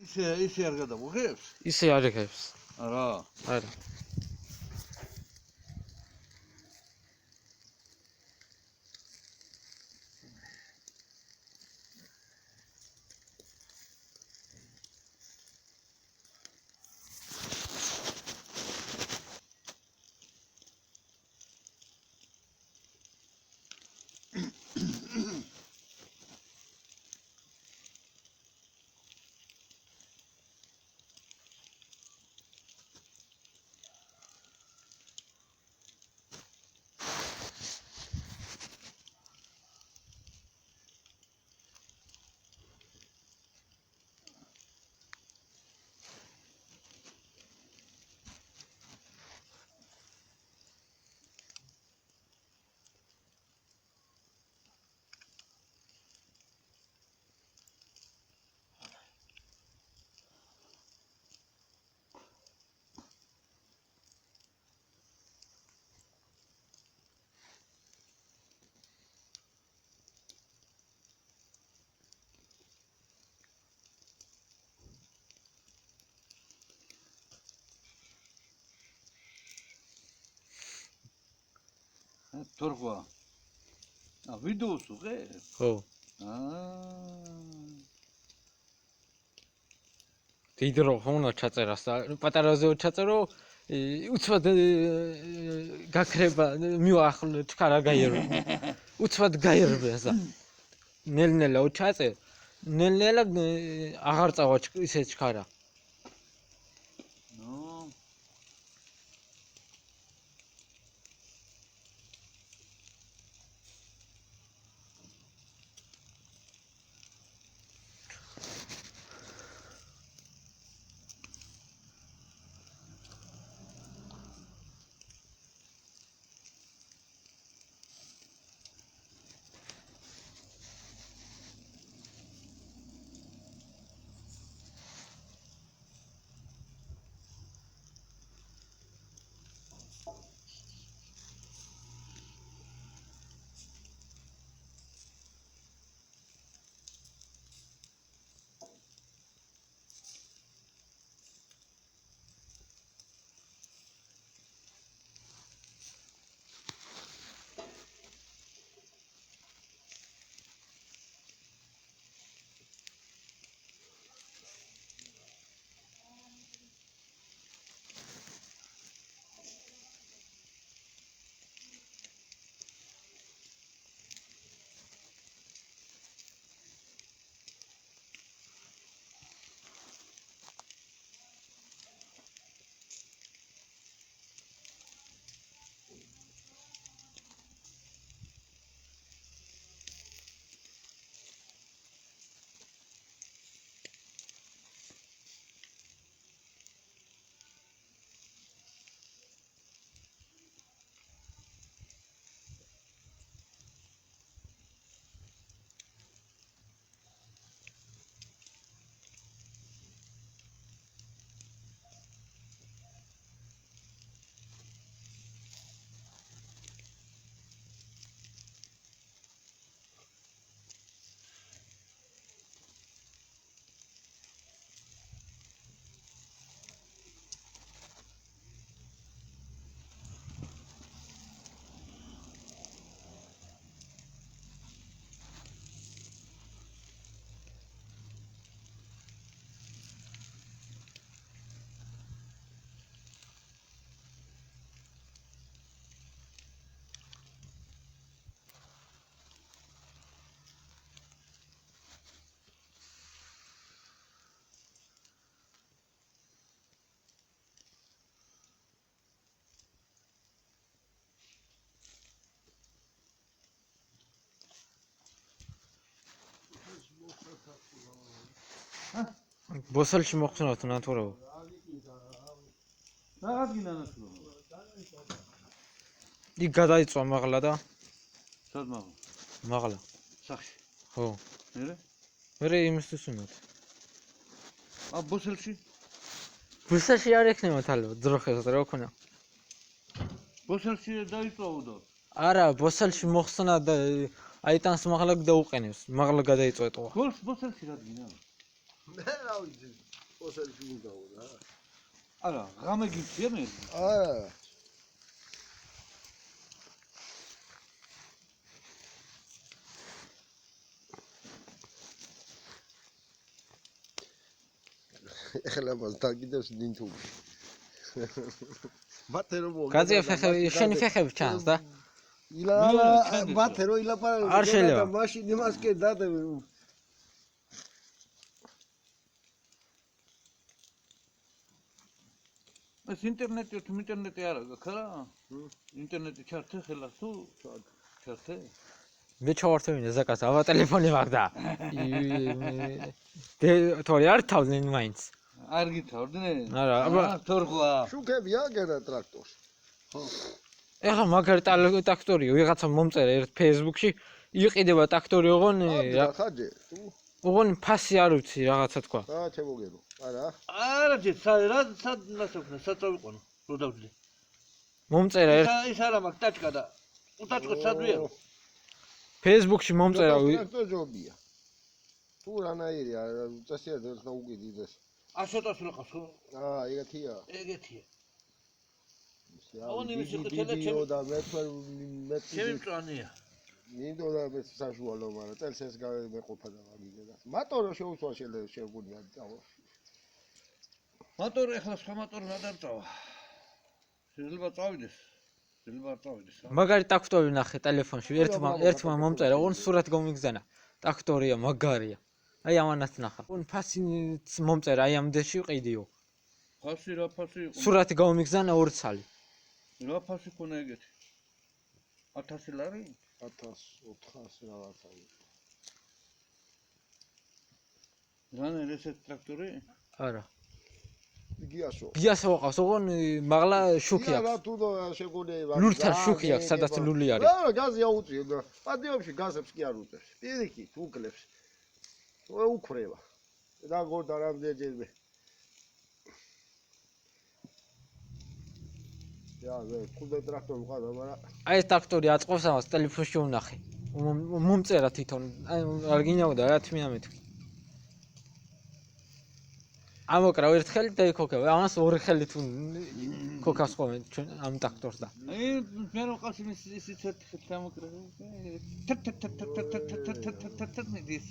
ისე არ გადაგვიღებს? ისე არ იღებს. არა. არა. თორღვა. ვიდეოს უყევ? ხო. დიდ რო ხონა ჩაწერას და პატარაზე ჩაწერო უცბად გაქრება მიუახლ თქვა რა გაიერო. უცბად გაიერბეს და ნელ-ნელა ჩაწერ. ნელ-ნელა აღარ წავა ისე ჩქარა. ბოსალში მოხსნათ ნათურაო. რა გინდა ნათურაო? იქ გადაიწვა მაღლა და სად მაღლა? მაღლა. სახში. ხო. მერე იმისთვის უნდათ. ბოსალში? ბოსალში არ ექნება თალო, ძროხებს რა ქონა. ბოსალში დაიწვაო. არა, ბოსალში მოხსნა და აიტანს მაღლა დაუყენებს. მაღლა გადაიწვეთო. ბოსალში რა გინდა? ვიცი, ოსელში უნდაო რა. არა, ღამე გიქცია მე. არა. ეხლა მას დაგიდევს ნინთული. მათე რომ კაცი ფეხები, შენი ფეხები ჩანს და? ილა მათე რომ ილაპარაკო. არ შეიძლება. მაშინ იმას კი დადე. ეს ინტერნეტი არა გაქვს რა? ინტერნეტი ჩართე ხელა თუ ჩართე? მე ჩავართვინე ზაკას, აბა ტელეფონი მაგდა. თორე არ თავდნენ მაინც. არ გითავდნენ? არა, აბა თორღვა. შუქებია გედა ტრაქტორს. ხო. ეხლა მაგარი ტრაქტორი ვიღაცა მომწერა ერთ Facebook-ში, იყიდება ტრაქტორი ოღონ რა ხაჯე? ოღონ ფასი არ ვიცი რაღაცა თქვა. რა ჩემოგერო? არა. არა ჯერ რა ნასოფნა საწავიყვანო რო დავძლე. მომწერა ერთ ის არა მაგ ტაჭკა და უტაჭკო სადვია. Facebook-ში მომწერა ჯობია. თუ რანაირია, წესია და უკიდიდეს. ასოტას რო ყავს ხო? ეგეთია. ეგეთია. აუნი ვიდეო და მე ჩემი მწვანეა. მინდო და მე საშუალო, მაგრამ წელს ეს მეყოფა და მაგიგედა. მატორო შეუსვა შეგუნია წავა. მატორი ახლა სხვა მატორი რა დარწავა. შეიძლება წავიდეს. შეიძლება არ წავიდეს. მაგარი ტრაქტორი ნახე ტელეფონში, ერთმა მომწერა, ოღონ სურათი გამიგზანა. ტრაქტორია, მაგარია. აი ამანაც ნახა. ოღონ ფასი მომწერა, აი ამდენში ყიდიო. ფასი რა ფასი იყო? სურათი გამიგზანა 2 ცალი. რა ფასი ქონა ეგეთი? 1000 ლარი? 1400 რაღაცა. რანერ ესეთ ტრაქტორი? არა. გიასო. გიასო ყავს, ოღონ მაღლა შუქი რა აქვს. თუ შეგუნევა. ლურთან შუქი აქვს, სადაც ლული არის. რა გაზი აუწიო და პატიებში გაზებს კი არ უწევს. პირიქით უკლებს. უქრევა. და გორდა რამდენჯერმე. Ja, კუდე ტრაქტორი ვყავდა, მაგრამ აი ეს ტრაქტორი აწყობს ამას ტელეფონში ვნახე. მომწერა თვითონ, აი არ გინაოდა რა თმია მეთქი. ამოკრავ ერთ ხელით და იქოქებ, ამას ორი ხელით ქოქავს ხოლმე ჩვენ ამ ტრაქტორს და. აი მე რო ყავს ისიც ერთ ხელით ამოკრავ. მიდის.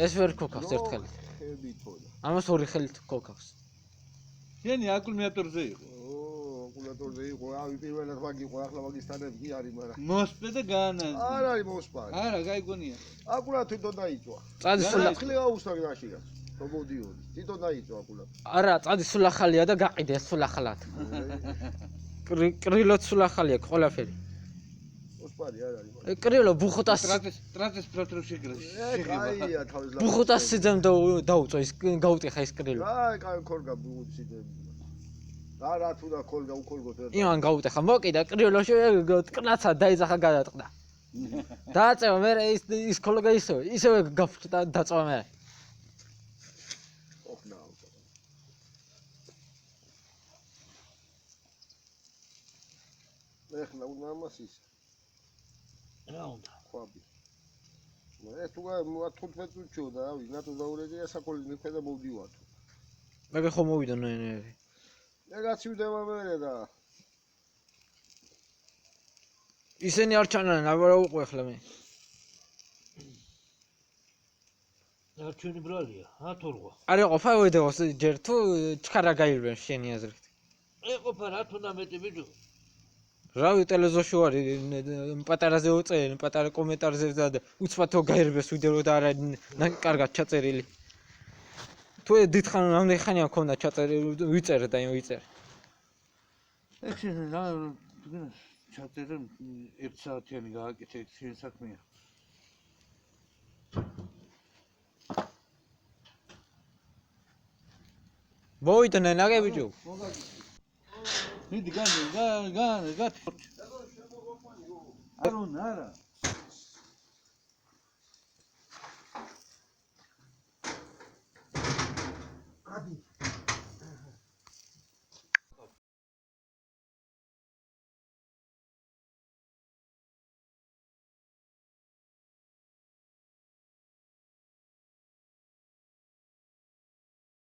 ეს ვერ ქოქავს ერთ ხელით. ხებითოდა. ამას ორი ხელით ქოქავს. შენი აკუმულატორზე იყო. აკუმულატორზე იყო, ავი პირველად მაგ იყო, ახლა მაგისთანები კი არის, მაგრამ მოსპე და გაანაზე. არ არის მოსპარი. არა, გაიგონია. აკუმულატორი თვითონ დაიწვა. წადი სულ ხლი აუსტარი რაშია. მოდიოდი. თვითონ დაიწვა აკუმულატორი. არა, წადი სულ ახალია და გაყიდე სულ ახალად. კრილოც სულ ახალი აქვს ყველაფერი. მოსპარი არ არის. კრილო ბუხოტას ტრატეს პლატრო შეგრა. კაია თავის ლაბ. ბუხოტას სიძემ დაუწო ის გაუტიხა ის კრილო. კაი ქორგა ბუხուցიდე. რა თუ და ქოლგა უკოლგოთ. იმან გაუტეხა მოკიდა კრილოში კნაცა დაიძახა გადატყდა. დააწევა მე ის ქოლგა ისევე გაფრთხა დაწვა მე. ოხნაო. ეხლა უნდა ამასის. რა უნდა? ხვაბი. ეს თუ 15 წუთიო და ავი ნატო დაურეგია საკოლის მეფე და მოვდივარ. მე ხომ მოვიდა ნენერი. ეგაცივდება მერე და ისინი არ ჩანან, აბა რა უყო ახლა მე. არ ჩვენი ბრალია, თორღვა. არ ეყოფა ვედეოს ჯერ თუ ჩქარა გაირბენ შენი აზრით. ეყოფა რა თუნდა მეტი ბიჭო. რავი ტელევიზორში ვარ, პატარაზე უწენ, პატარა კომენტარზე და უცბათო გაირბეს ვიდეო და არა კარგად ჩაწერილი. თუ დიდხან რამდენი ხანია მქონდა ჩაწერილი, ვიწერე და ვიწერე. ეგ რა ჩაწერე 1 საათიანი გააკეთე შენ საქმეა. მოვიდნე ნაგებიჯო. მიდი განი. არა. ადი